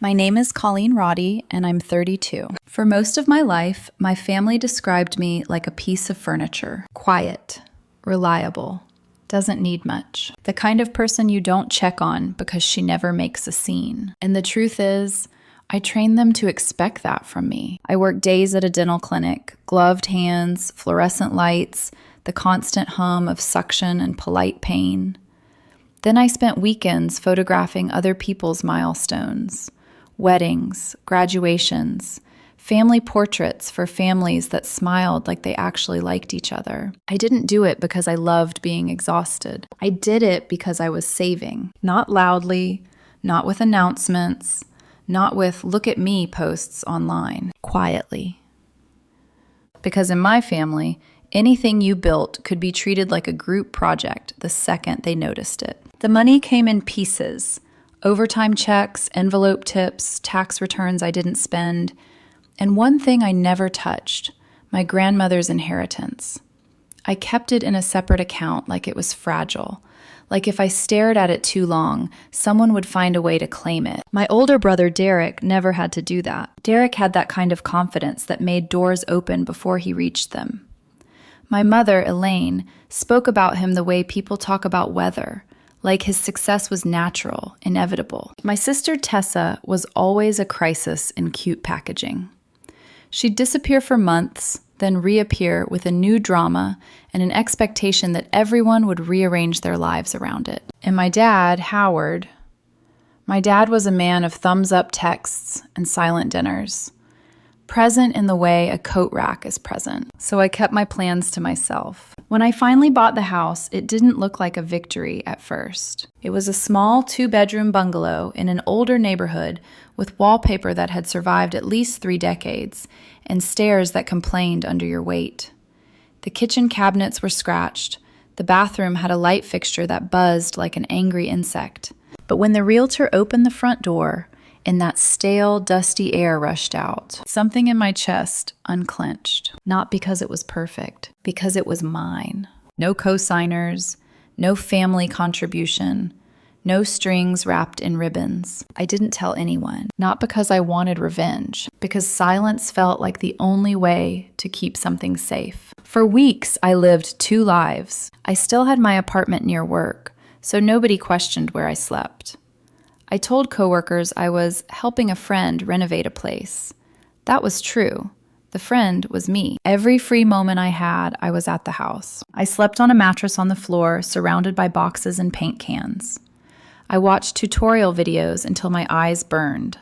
My name is Colleen Roddy, and I'm 32. For most of my life, my family described me like a piece of furniture. Quiet, reliable, doesn't need much. The kind of person you don't check on because she never makes a scene. And the truth is, I trained them to expect that from me. I worked days at a dental clinic, gloved hands, fluorescent lights, the constant hum of suction and polite pain. Then I spent weekends photographing other people's milestones. Weddings, graduations, family portraits for families that smiled like they actually liked each other. I didn't do it because I loved being exhausted. I did it because I was saving. Not loudly, not with announcements, not with "look at me" posts online. Quietly. Because in my family, anything you built could be treated like a group project the second they noticed it. The money came in pieces. Overtime checks, envelope tips, tax returns I didn't spend, and one thing I never touched, my grandmother's inheritance. I kept it in a separate account like it was fragile, like if I stared at it too long, someone would find a way to claim it. My older brother, Derek, never had to do that. Derek had that kind of confidence that made doors open before he reached them. My mother, Elaine, spoke about him the way people talk about weather, like his success was natural, inevitable. My sister Tessa was always a crisis in cute packaging. She'd disappear for months, then reappear with a new drama and an expectation that everyone would rearrange their lives around it. And my dad, Howard, was a man of thumbs-up texts and silent dinners, present in the way a coat rack is present. So I kept my plans to myself. When I finally bought the house, it didn't look like a victory at first. It was a small 2-bedroom bungalow in an older neighborhood with wallpaper that had survived at least 3 decades and stairs that complained under your weight. The kitchen cabinets were scratched. The bathroom had a light fixture that buzzed like an angry insect. But when the realtor opened the front door, and that stale, dusty air rushed out, something in my chest unclenched. Not because it was perfect, because it was mine. No co-signers, no family contribution, no strings wrapped in ribbons. I didn't tell anyone, not because I wanted revenge, because silence felt like the only way to keep something safe. For weeks, I lived 2 lives. I still had my apartment near work, so nobody questioned where I slept. I told coworkers I was helping a friend renovate a place. That was true. The friend was me. Every free moment I had, I was at the house. I slept on a mattress on the floor, surrounded by boxes and paint cans. I watched tutorial videos until my eyes burned.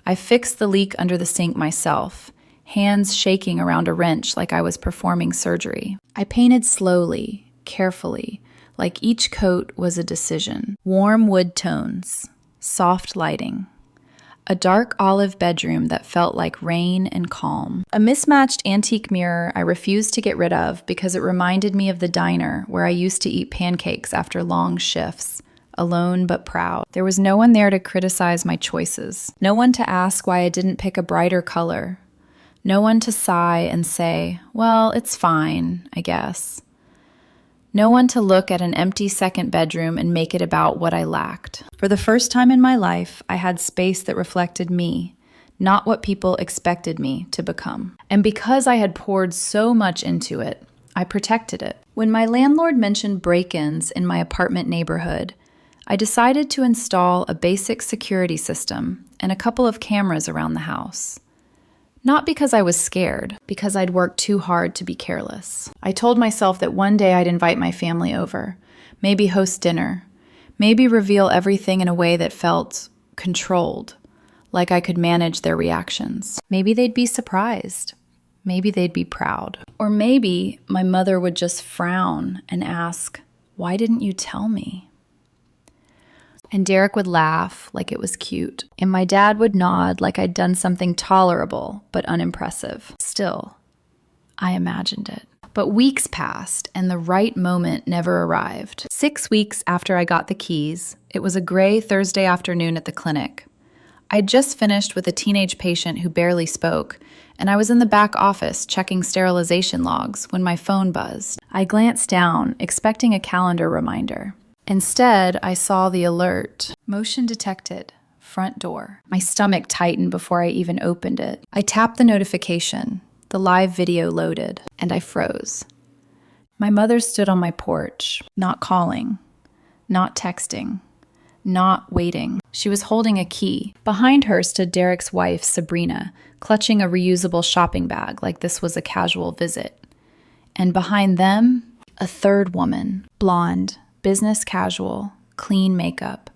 I fixed the leak under the sink myself, hands shaking around a wrench like I was performing surgery. I painted slowly, carefully, like each coat was a decision. Warm wood tones. Soft lighting. A dark olive bedroom that felt like rain and calm. A mismatched antique mirror I refused to get rid of because it reminded me of the diner where I used to eat pancakes after long shifts, alone but proud. There was no one there to criticize my choices. No one to ask why I didn't pick a brighter color. No one to sigh and say, well, it's fine, I guess. No one to look at an empty second bedroom and make it about what I lacked. For the first time in my life, I had space that reflected me, not what people expected me to become. And because I had poured so much into it, I protected it. When my landlord mentioned break-ins in my apartment neighborhood, I decided to install a basic security system and a couple of cameras around the house. Not because I was scared, because I'd worked too hard to be careless. I told myself that one day I'd invite my family over, maybe host dinner, maybe reveal everything in a way that felt controlled, like I could manage their reactions. Maybe they'd be surprised. Maybe they'd be proud. Or maybe my mother would just frown and ask, "Why didn't you tell me?" And Derek would laugh like it was cute. And my dad would nod like I'd done something tolerable but unimpressive. Still, I imagined it. But weeks passed and the right moment never arrived. 6 weeks after I got the keys, it was a gray Thursday afternoon at the clinic. I'd just finished with a teenage patient who barely spoke, and I was in the back office checking sterilization logs when my phone buzzed. I glanced down, expecting a calendar reminder. Instead, I saw the alert. Motion detected. front door. My stomach tightened before I even opened it. I tapped the notification. The live video loaded, and I froze. My mother stood on my porch, not calling, not texting, not waiting. She was holding a key. Behind her stood Derek's wife, Sabrina, clutching a reusable shopping bag like this was a casual visit. And behind them, a third woman, blonde, business casual, clean makeup,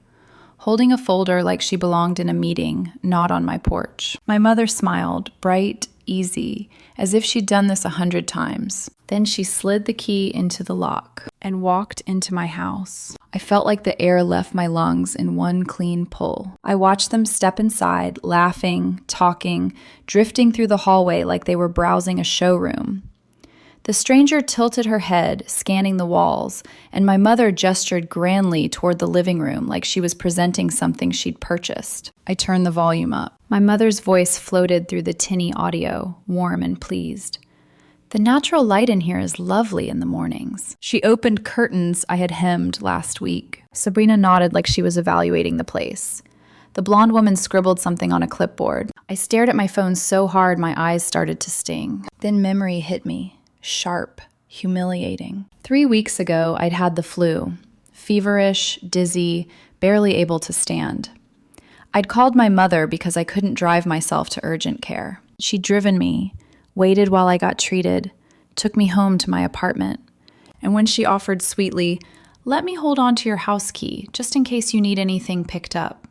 holding a folder like she belonged in a meeting, not on my porch. My mother smiled, bright, easy, as if she'd done this 100 times. Then she slid the key into the lock and walked into my house. I felt like the air left my lungs in one clean pull. I watched them step inside, laughing, talking, drifting through the hallway like they were browsing a showroom. The stranger tilted her head, scanning the walls, and my mother gestured grandly toward the living room like she was presenting something she'd purchased. I turned the volume up. My mother's voice floated through the tinny audio, warm and pleased. The natural light in here is lovely in the mornings. She opened curtains I had hemmed last week. Sabrina nodded like she was evaluating the place. The blonde woman scribbled something on a clipboard. I stared at my phone so hard my eyes started to sting. Then memory hit me. Sharp, humiliating. 3 weeks ago, I'd had the flu. Feverish, dizzy, barely able to stand. I'd called my mother because I couldn't drive myself to urgent care. She'd driven me, waited while I got treated, took me home to my apartment. And when she offered sweetly, "Let me hold on to your house key, just in case you need anything picked up,"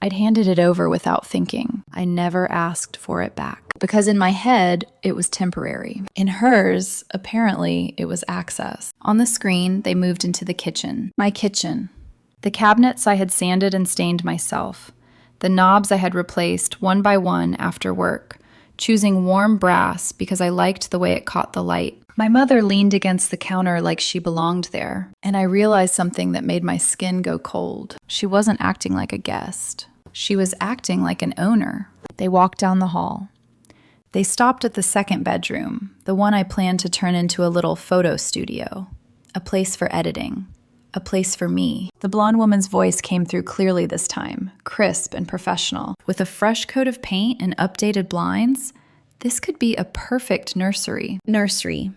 I'd handed it over without thinking. I never asked for it back. Because in my head, it was temporary. In hers, apparently, it was access. On the screen, they moved into the kitchen. My kitchen. The cabinets I had sanded and stained myself. The knobs I had replaced one by one after work, choosing warm brass because I liked the way it caught the light. My mother leaned against the counter like she belonged there, and I realized something that made my skin go cold. She wasn't acting like a guest. She was acting like an owner. They walked down the hall. They stopped at the second bedroom, the one I planned to turn into a little photo studio, a place for editing, a place for me. The blonde woman's voice came through clearly this time, crisp and professional. With a fresh coat of paint and updated blinds, this could be a perfect nursery. Nursery.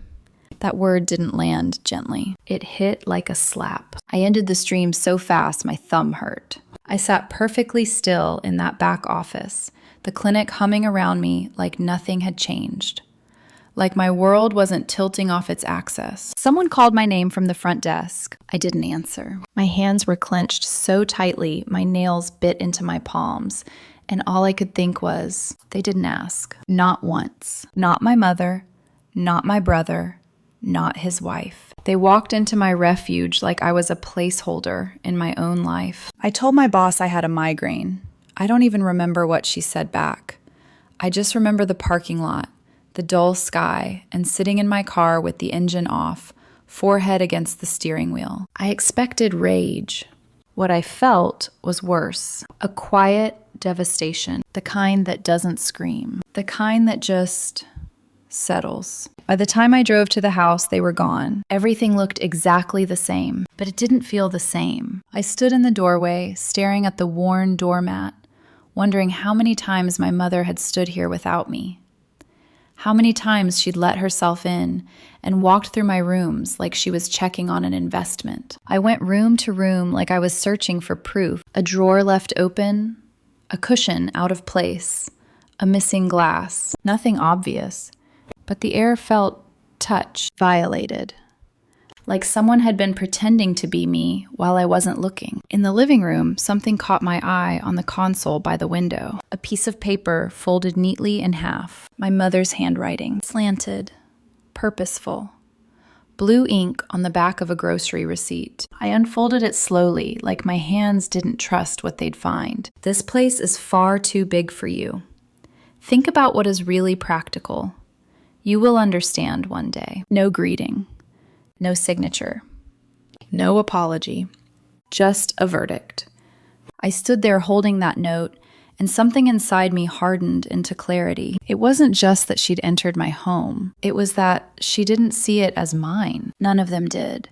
That word didn't land gently. It hit like a slap. I ended the stream so fast my thumb hurt. I sat perfectly still in that back office, the clinic humming around me like nothing had changed. Like my world wasn't tilting off its axis. Someone called my name from the front desk. I didn't answer. My hands were clenched so tightly, my nails bit into my palms, and all I could think was, they didn't ask. Not once. Not my mother, not my brother, not his wife. They walked into my refuge like I was a placeholder in my own life. I told my boss I had a migraine. I don't even remember what she said back. I just remember the parking lot, the dull sky, and sitting in my car with the engine off, forehead against the steering wheel. I expected rage. What I felt was worse. A quiet devastation. The kind that doesn't scream. The kind that just settles. By the time I drove to the house, they were gone. Everything looked exactly the same, but it didn't feel the same. I stood in the doorway, staring at the worn doormat, wondering how many times my mother had stood here without me. How many times she'd let herself in and walked through my rooms like she was checking on an investment. I went room to room like I was searching for proof. A drawer left open, a cushion out of place, a missing glass. Nothing obvious, but the air felt touched, violated. Like someone had been pretending to be me while I wasn't looking. In the living room, something caught my eye on the console by the window. A piece of paper folded neatly in half. My mother's handwriting. Slanted. Purposeful. Blue ink on the back of a grocery receipt. I unfolded it slowly, like my hands didn't trust what they'd find. This place is far too big for you. Think about what is really practical. You will understand one day. No greeting. No signature. No apology. Just a verdict. I stood there holding that note, and something inside me hardened into clarity. It wasn't just that she'd entered my home. It was that she didn't see it as mine. None of them did.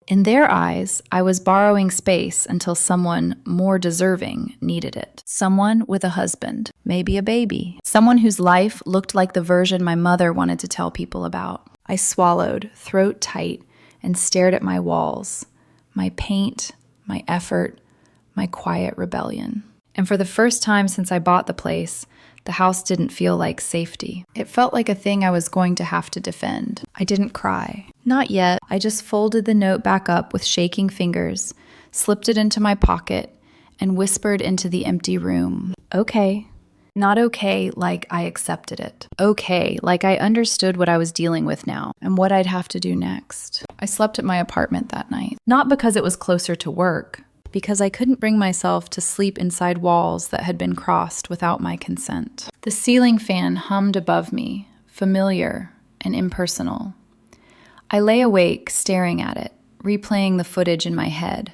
In their eyes, I was borrowing space until someone more deserving needed it. Someone with a husband, maybe a baby. Someone whose life looked like the version my mother wanted to tell people about. I swallowed, throat tight, and stared at my walls, my paint, my effort, my quiet rebellion. And for the first time since I bought the place, the house didn't feel like safety. It felt like a thing I was going to have to defend. I didn't cry. Not yet. I just folded the note back up with shaking fingers, slipped it into my pocket, and whispered into the empty room, "Okay." Not okay like I accepted it. Okay like I understood what I was dealing with now and what I'd have to do next. I slept at my apartment that night. Not because it was closer to work, because I couldn't bring myself to sleep inside walls that had been crossed without my consent. The ceiling fan hummed above me, familiar and impersonal. I lay awake, staring at it, replaying the footage in my head.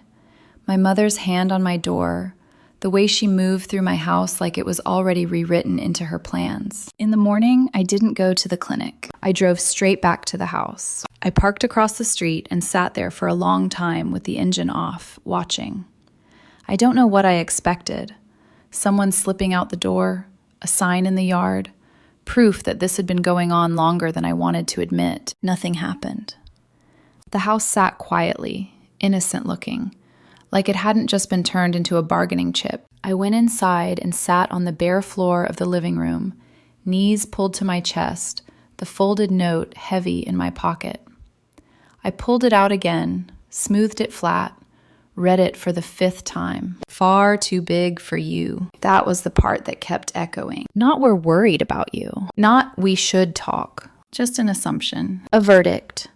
My mother's hand on my door, the way she moved through my house like it was already rewritten into her plans. In the morning, I didn't go to the clinic. I drove straight back to the house. I parked across the street and sat there for a long time with the engine off, watching. I don't know what I expected. Someone slipping out the door, a sign in the yard, proof that this had been going on longer than I wanted to admit. Nothing happened. The house sat quietly, innocent looking, like it hadn't just been turned into a bargaining chip. I went inside and sat on the bare floor of the living room, knees pulled to my chest, the folded note heavy in my pocket. I pulled it out again, smoothed it flat, read it for the 5th time. Far too big for you. That was the part that kept echoing. Not we're worried about you. Not we should talk. Just an assumption. A verdict.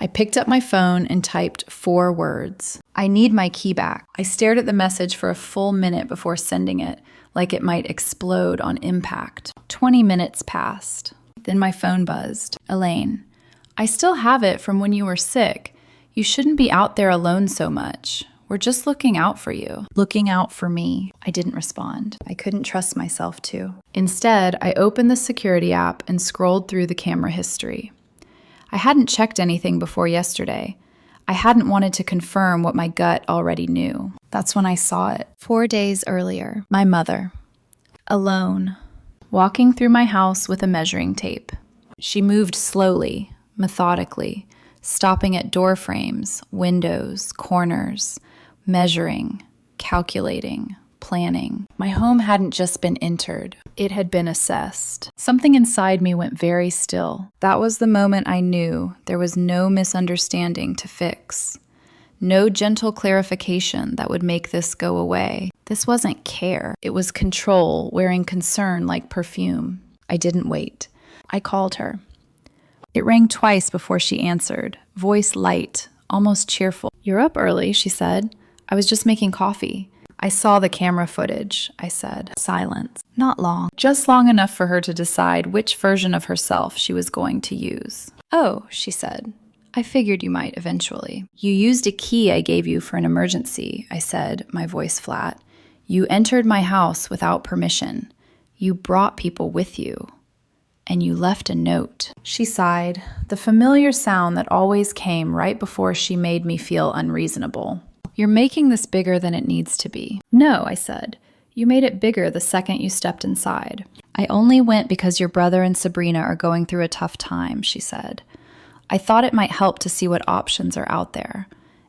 I picked up my phone and typed 4 words. I need my key back. I stared at the message for a full minute before sending it, like it might explode on impact. 20 minutes passed. Then my phone buzzed. Elaine, I still have it from when you were sick. You shouldn't be out there alone so much. We're just looking out for you. Looking out for me. I didn't respond. I couldn't trust myself to. Instead, I opened the security app and scrolled through the camera history. I hadn't checked anything before yesterday. I hadn't wanted to confirm what my gut already knew. That's when I saw it. 4 days earlier. My mother. Alone. Walking through my house with a measuring tape. She moved slowly, methodically, stopping at door frames, windows, corners, measuring, calculating, planning. My home hadn't just been entered. It had been assessed. Something inside me went very still. That was the moment I knew there was no misunderstanding to fix. No gentle clarification that would make this go away. This wasn't care. It was control, wearing concern like perfume. I didn't wait. I called her. It rang twice before she answered, voice light, almost cheerful. "You're up early," she said. "I was just making coffee." "I saw the camera footage," I said. Silence. Not long. Just long enough for her to decide which version of herself she was going to use. "Oh," she said. "I figured you might eventually." "You used a key I gave you for an emergency," I said, my voice flat. "You entered my house without permission. You brought people with you. And you left a note." She sighed, the familiar sound that always came right before she made me feel unreasonable. "You're making this bigger than it needs to be." "No," I said. "You made it bigger the second you stepped inside." "I only went because your brother and Sabrina are going through a tough time," she said. "I thought it might help to see what options are out there.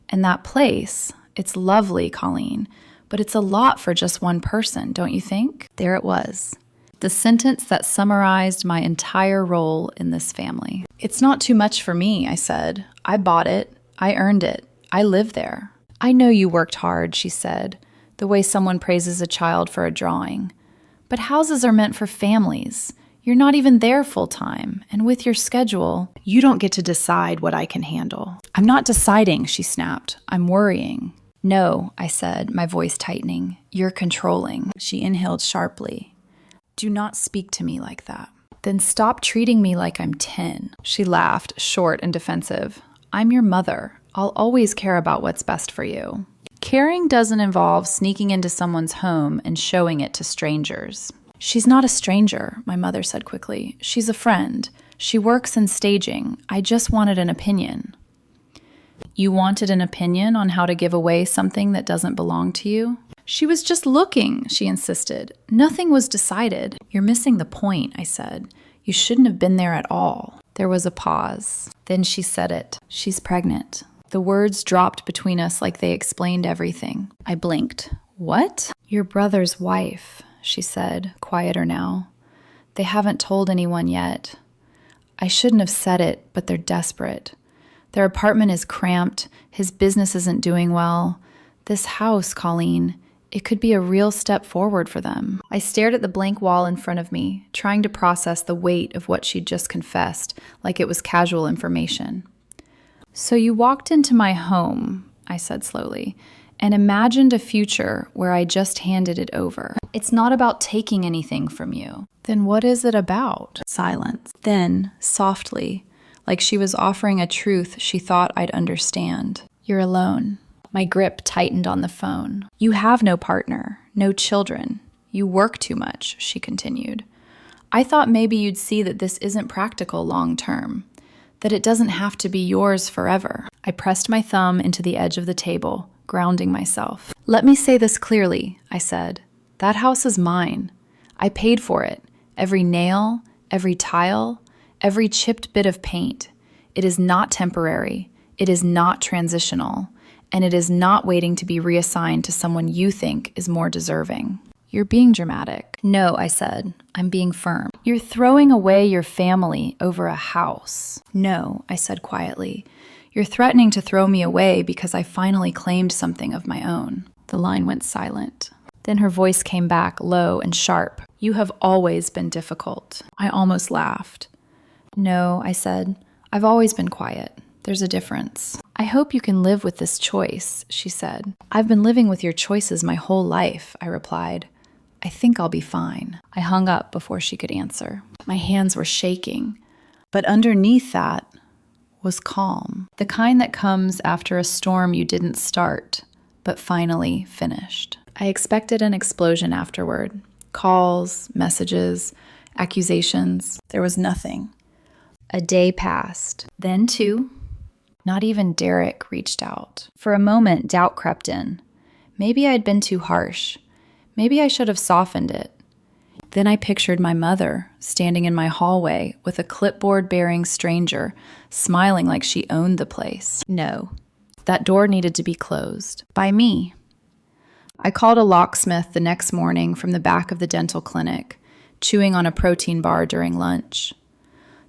And that place, it's lovely, Colleen, but it's a lot for just one person, don't you think?" There it was. The sentence that summarized my entire role in this family. "It's not too much for me," I said. "I bought it. I earned it. I live there." "I know you worked hard," she said, the way someone praises a child for a drawing. "But houses are meant for families. You're not even there full time, and with your schedule, you don't get to decide what I can handle." "I'm not deciding," she snapped. "I'm worrying." "No," I said, my voice tightening. "You're controlling." She inhaled sharply. "Do not speak to me like that." "Then stop treating me like I'm 10. She laughed, short and defensive. "I'm your mother. I'll always care about what's best for you." Caring doesn't involve sneaking into someone's home and showing it to strangers. "She's not a stranger," my mother said quickly. "She's a friend. She works in staging. I just wanted an opinion." You wanted an opinion on how to give away something that doesn't belong to you? She was just looking, she insisted. Nothing was decided. You're missing the point, I said. You shouldn't have been there at all. There was a pause. Then she said it. She's pregnant. The words dropped between us like they explained everything. I blinked. What? Your brother's wife, she said, quieter now. They haven't told anyone yet. I shouldn't have said it, but they're desperate. Their apartment is cramped. His business isn't doing well. This house, Colleen, it could be a real step forward for them. I stared at the blank wall in front of me, trying to process the weight of what she'd just confessed, like it was casual information. So you walked into my home, I said slowly, and imagined a future where I just handed it over. It's not about taking anything from you. Then what is it about? Silence. Then, softly, like she was offering a truth she thought I'd understand. You're alone. My grip tightened on the phone. You have no partner, no children. You work too much, she continued. I thought maybe you'd see that this isn't practical long term, that it doesn't have to be yours forever. I pressed my thumb into the edge of the table, grounding myself. Let me say this clearly, I said. That house is mine. I paid for it. Every nail, every tile, every chipped bit of paint. It is not temporary. It is not transitional. And it is not waiting to be reassigned to someone you think is more deserving. You're being dramatic. No, I said. I'm being firm. You're throwing away your family over a house. No, I said quietly. You're threatening to throw me away because I finally claimed something of my own. The line went silent. Then her voice came back, low and sharp. You have always been difficult. I almost laughed. No, I said. I've always been quiet. There's a difference. I hope you can live with this choice, she said. I've been living with your choices my whole life, I replied. I think I'll be fine. I hung up before she could answer. My hands were shaking, but underneath that was calm, the kind that comes after a storm you didn't start, but finally finished. I expected an explosion afterward. Calls, messages, accusations. There was nothing. A day passed, then two. Not even Derek reached out. For a moment, doubt crept in. Maybe I'd been too harsh. Maybe I should have softened it. Then I pictured my mother standing in my hallway with a clipboard-bearing stranger, smiling like she owned the place. No, that door needed to be closed. By me. I called a locksmith the next morning from the back of the dental clinic, chewing on a protein bar during lunch.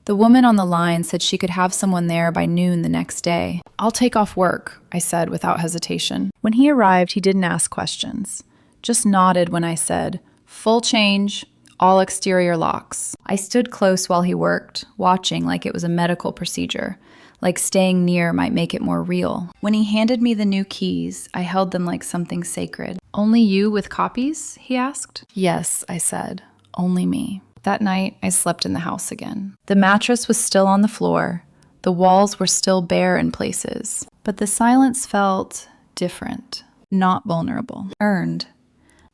The woman on the line said she could have someone there by noon the next day. I'll take off work, I said without hesitation. When he arrived, he didn't ask questions, just nodded when I said, full change, all exterior locks. I stood close while he worked, watching like it was a medical procedure, like staying near might make it more real. When he handed me the new keys, I held them like something sacred. Only you with copies? He asked. Yes, I said, only me. That night, I slept in the house again. The mattress was still on the floor. The walls were still bare in places. But the silence felt different, not vulnerable, earned.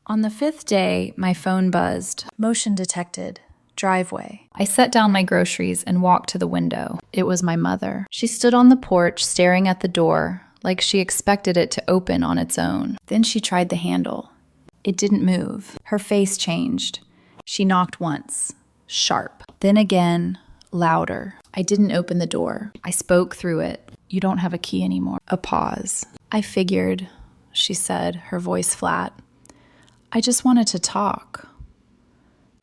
On the fifth day, my phone buzzed. Motion detected. Driveway. I set down my groceries and walked to the window. It was my mother. She stood on the porch staring at the door, like she expected it to open on its own. Then she tried the handle. It didn't move. Her face changed. She knocked once, sharp. Then again, louder. I didn't open the door. I spoke through it. You don't have a key anymore. A pause. I figured, she said, her voice flat. I just wanted to talk.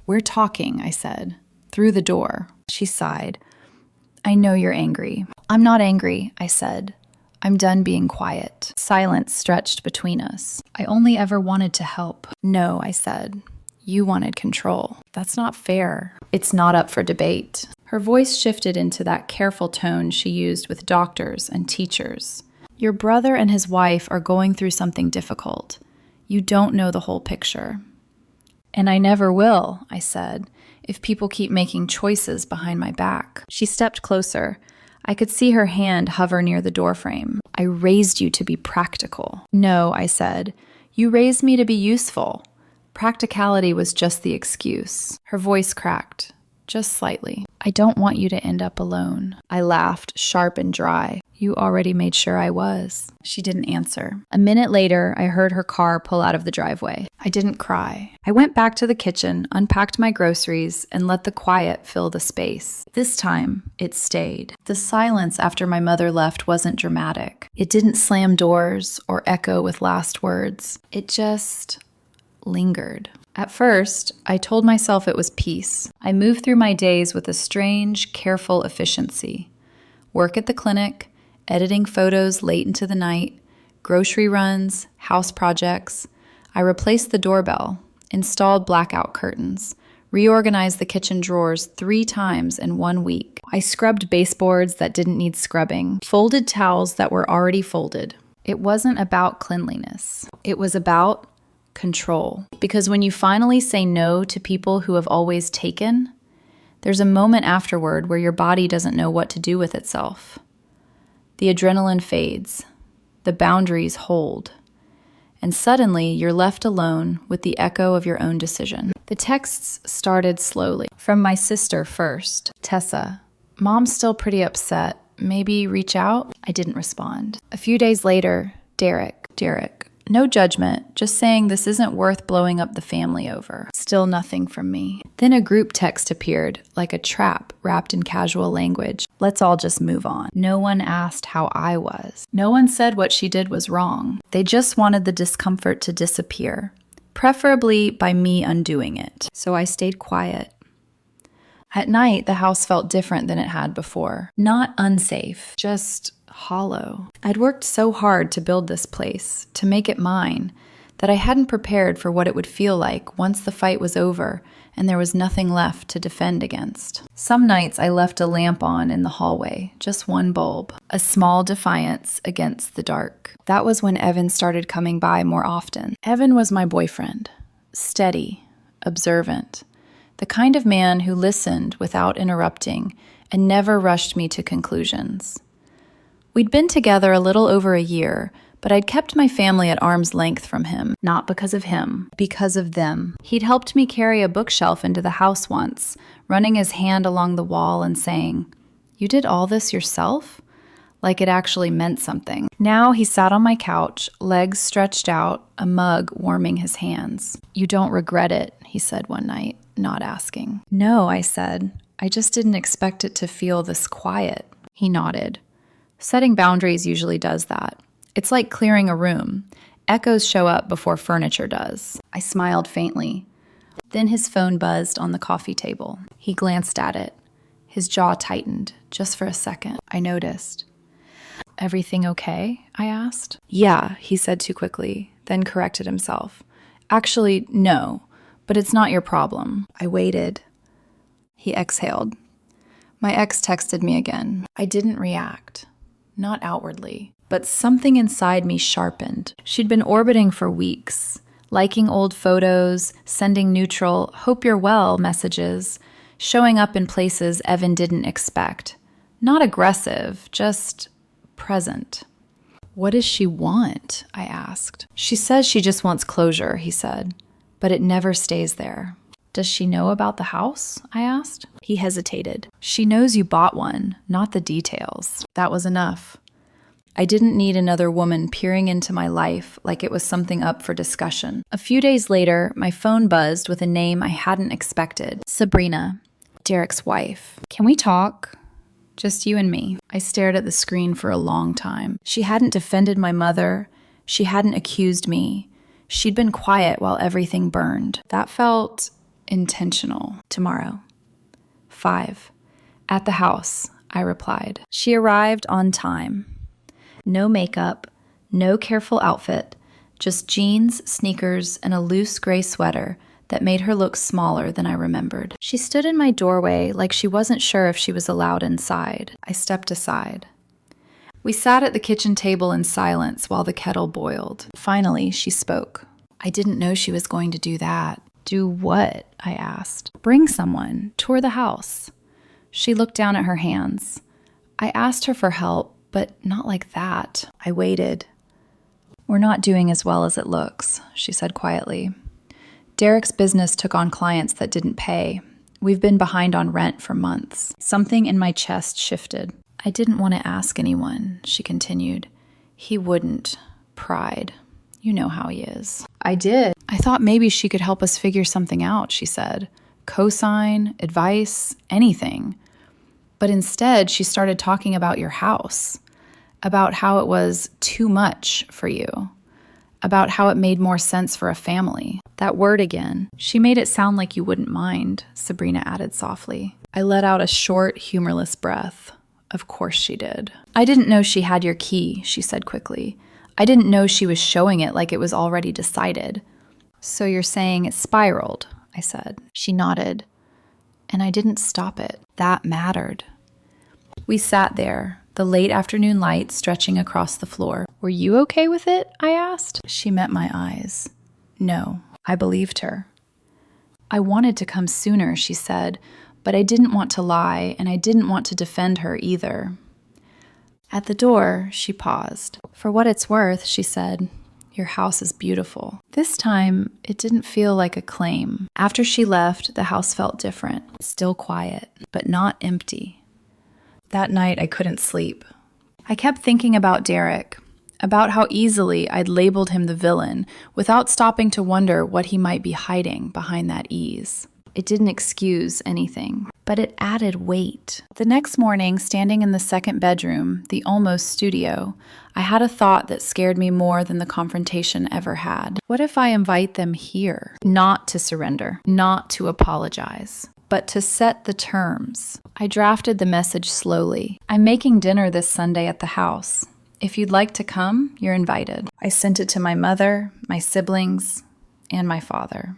We're talking, I said, through the door. She sighed. I know you're angry. I'm not angry, I said. I'm done being quiet. Silence stretched between us. I only ever wanted to help. No, I said. You wanted control. That's not fair. It's not up for debate. Her voice shifted into that careful tone she used with doctors and teachers. Your brother and his wife are going through something difficult. You don't know the whole picture. And I never will, I said, if people keep making choices behind my back. She stepped closer. I could see her hand hover near the doorframe. I raised you to be practical. No, I said. You raised me to be useful. Practicality was just the excuse. Her voice cracked, just slightly. I don't want you to end up alone. I laughed, sharp and dry. You already made sure I was. She didn't answer. A minute later, I heard her car pull out of the driveway. I didn't cry. I went back to the kitchen, unpacked my groceries, and let the quiet fill the space. This time, it stayed. The silence after my mother left wasn't dramatic. It didn't slam doors or echo with last words. It just lingered. At first, I told myself it was peace. I moved through my days with a strange, careful efficiency. Work at the clinic, editing photos late into the night, grocery runs, house projects. I replaced the doorbell, installed blackout curtains, reorganized the kitchen drawers 3 times in 1 week. I scrubbed baseboards that didn't need scrubbing, folded towels that were already folded. It wasn't about cleanliness. It was about control. Because when you finally say no to people who have always taken, there's a moment afterward where your body doesn't know what to do with itself. The adrenaline fades, the boundaries hold, and suddenly you're left alone with the echo of your own decision. The texts started slowly. From my sister first. Tessa, Mom's still pretty upset. Maybe reach out? I didn't respond. A few days later, Derek, no judgment, just saying this isn't worth blowing up the family over. Still nothing from me. Then a group text appeared, like a trap wrapped in casual language. Let's all just move on. No one asked how I was. No one said what she did was wrong. They just wanted the discomfort to disappear, preferably by me undoing it. So I stayed quiet. At night, the house felt different than it had before. Not unsafe, just hollow. I'd worked so hard to build this place, to make it mine, that I hadn't prepared for what it would feel like once the fight was over and there was nothing left to defend against. Some nights I left a lamp on in the hallway, just one bulb, a small defiance against the dark. That was when Evan started coming by more often. Evan was my boyfriend, steady, observant, the kind of man who listened without interrupting and never rushed me to conclusions. We'd been together a little over a year, but I'd kept my family at arm's length from him, not because of him, because of them. He'd helped me carry a bookshelf into the house once, running his hand along the wall and saying, "You did all this yourself?" Like it actually meant something. Now he sat on my couch, legs stretched out, a mug warming his hands. "You don't regret it," he said one night, not asking. "No," I said. "I just didn't expect it to feel this quiet." He nodded. Setting boundaries usually does that. It's like clearing a room. Echoes show up before furniture does. I smiled faintly. Then his phone buzzed on the coffee table. He glanced at it. His jaw tightened, just for a second. I noticed. "Everything okay?" I asked. "Yeah," he said too quickly, then corrected himself. "Actually, no, but it's not your problem." I waited. He exhaled. My ex texted me again. I didn't react. Not outwardly, but something inside me sharpened. She'd been orbiting for weeks, liking old photos, sending neutral, "hope you're well" messages, showing up in places Evan didn't expect. Not aggressive, just present. "What does she want?" I asked. "She says she just wants closure," he said, "but it never stays there." "Does she know about the house?" I asked. He hesitated. "She knows you bought one, not the details." That was enough. I didn't need another woman peering into my life like it was something up for discussion. A few days later, my phone buzzed with a name I hadn't expected. Sabrina, Derek's wife. "Can we talk? Just you and me." I stared at the screen for a long time. She hadn't defended my mother. She hadn't accused me. She'd been quiet while everything burned. That felt intentional. "Tomorrow. 5. At the house," I replied. She arrived on time. No makeup, no careful outfit, just jeans, sneakers, and a loose gray sweater that made her look smaller than I remembered. She stood in my doorway like she wasn't sure if she was allowed inside. I stepped aside. We sat at the kitchen table in silence while the kettle boiled. Finally, she spoke. "I didn't know she was going to do that." "Do what?" I asked. "Bring someone. Tour the house." She looked down at her hands. I asked her for help, but not like that. I waited. "We're not doing as well as it looks," she said quietly. "Derek's business took on clients that didn't pay. We've been behind on rent for months. Something in my chest shifted. I didn't want to ask anyone, she continued. He wouldn't. Pride. You know how he is. I did. I thought maybe she could help us figure something out, she said. Cosign, advice, anything. But instead, she started talking about your house, about how it was too much for you, about how it made more sense for a family. That word again. She made it sound like you wouldn't mind, Sabrina added softly. I let out a short, humorless breath. Of course she did. I didn't know she had your key, she said quickly. I didn't know she was showing it like it was already decided. So you're saying it spiraled, I said. She nodded. And I didn't stop it. That mattered. We sat there, the late afternoon light stretching across the floor. Were you okay with it? I asked. She met my eyes. No, I believed her. I wanted to come sooner, she said, but I didn't want to lie, and I didn't want to defend her either. At the door, she paused. For what it's worth, she said, your house is beautiful. This time, it didn't feel like a claim. After she left, the house felt different. Still quiet, but not empty. That night, I couldn't sleep. I kept thinking about Derek, about how easily I'd labeled him the villain without stopping to wonder what he might be hiding behind that ease. It didn't excuse anything, but it added weight. The next morning, standing in the second bedroom, the almost studio, I had a thought that scared me more than the confrontation ever had. What if I invite them here? Not to surrender, not to apologize, but to set the terms. I drafted the message slowly. I'm making dinner this Sunday at the house. If you'd like to come, you're invited. I sent it to my mother, my siblings, and my father.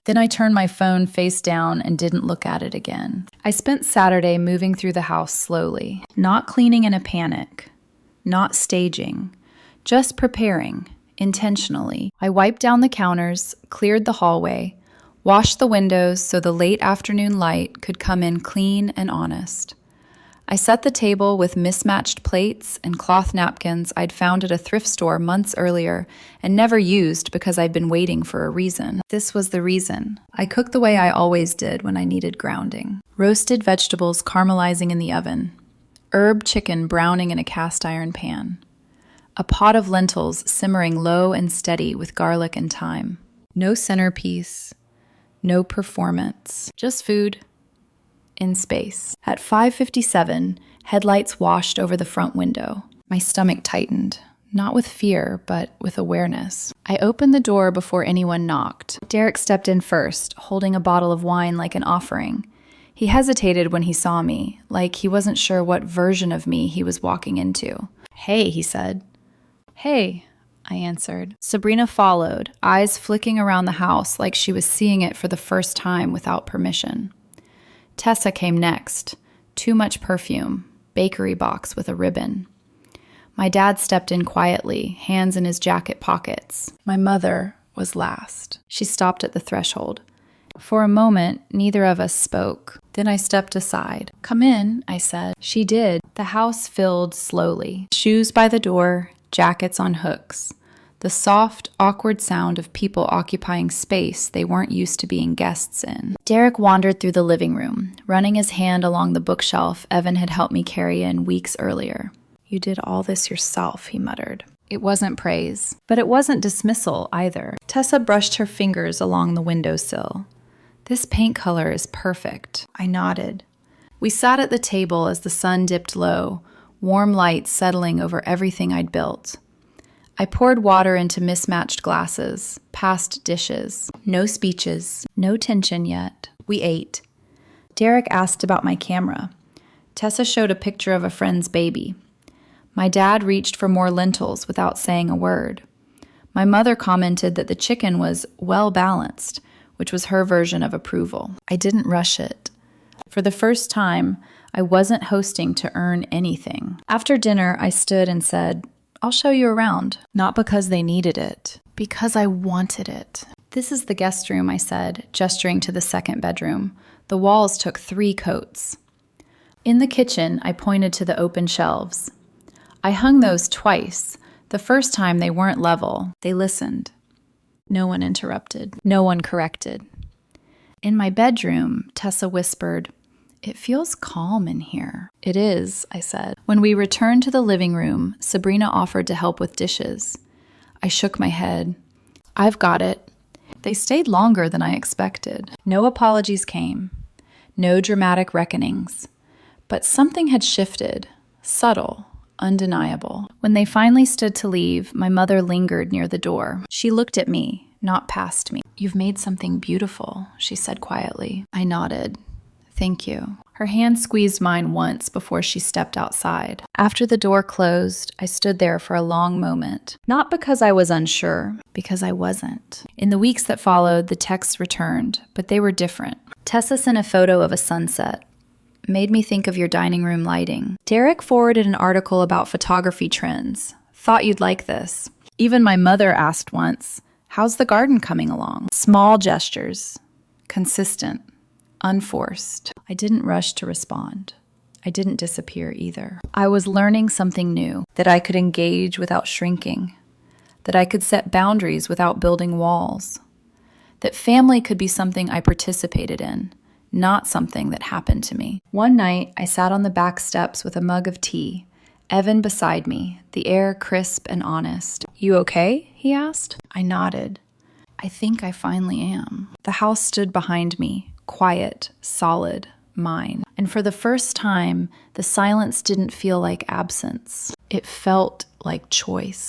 Then I turned my phone face down and didn't look at it again. I spent Saturday moving through the house slowly, not cleaning in a panic, not staging, just preparing, intentionally. I wiped down the counters, cleared the hallway, washed the windows so the late afternoon light could come in clean and honest. I set the table with mismatched plates and cloth napkins I'd found at a thrift store months earlier and never used because I'd been waiting for a reason. This was the reason. I cooked the way I always did when I needed grounding. Roasted vegetables caramelizing in the oven. Herb chicken browning in a cast iron pan. A pot of lentils simmering low and steady with garlic and thyme. No centerpiece. No performance. Just food. In space. At 5:57, headlights washed over the front window. My stomach tightened, not with fear, but with awareness. I opened the door before anyone knocked. Derek stepped in first, holding a bottle of wine like an offering. He hesitated when he saw me, like he wasn't sure what version of me he was walking into. Hey, he said. Hey, I answered. Sabrina followed, eyes flicking around the house like she was seeing it for the first time without permission. Tessa came next. Too much perfume. Bakery box with a ribbon. My dad stepped in quietly, hands in his jacket pockets. My mother was last. She stopped at the threshold. For a moment, neither of us spoke. Then I stepped aside. Come in, I said. She did. The house filled slowly. Shoes by the door, jackets on hooks. The soft, awkward sound of people occupying space they weren't used to being guests in. Derek wandered through the living room, running his hand along the bookshelf Evan had helped me carry in weeks earlier. You did all this yourself, he muttered. It wasn't praise, but it wasn't dismissal either. Tessa brushed her fingers along the windowsill. This paint color is perfect. I nodded. We sat at the table as the sun dipped low, warm light settling over everything I'd built. I poured water into mismatched glasses, past dishes. No speeches, no tension yet. We ate. Derek asked about my camera. Tessa showed a picture of a friend's baby. My dad reached for more lentils without saying a word. My mother commented that the chicken was well balanced, which was her version of approval. I didn't rush it. For the first time, I wasn't hosting to earn anything. After dinner, I stood and said, I'll show you around. Not because they needed it, because I wanted it. This is the guest room, I said, gesturing to the second bedroom. The walls took 3 coats. In the kitchen, I pointed to the open shelves. I hung those twice. The first time they weren't level. They listened. No one interrupted. No one corrected. In my bedroom, Tessa whispered, "It feels calm in here." "It is," I said. When we returned to the living room, Sabrina offered to help with dishes. I shook my head. "I've got it." They stayed longer than I expected. No apologies came. No dramatic reckonings. But something had shifted. Subtle. Undeniable. When they finally stood to leave, my mother lingered near the door. She looked at me, not past me. "You've made something beautiful," she said quietly. I nodded. "Thank you." Her hand squeezed mine once before she stepped outside. After the door closed, I stood there for a long moment. Not because I was unsure, because I wasn't. In the weeks that followed, the texts returned, but they were different. Tessa sent a photo of a sunset. "Made me think of your dining room lighting." Derek forwarded an article about photography trends. "Thought you'd like this." Even my mother asked once, "How's the garden coming along?" Small gestures. Consistent. Unforced. I didn't rush to respond. I didn't disappear either. I was learning something new, that I could engage without shrinking, that I could set boundaries without building walls, that family could be something I participated in, not something that happened to me. One night, I sat on the back steps with a mug of tea, Evan beside me, the air crisp and honest. "You okay?" he asked. I nodded. "I think I finally am." The house stood behind me, quiet, solid, mine. And for the first time, the silence didn't feel like absence. It felt like choice.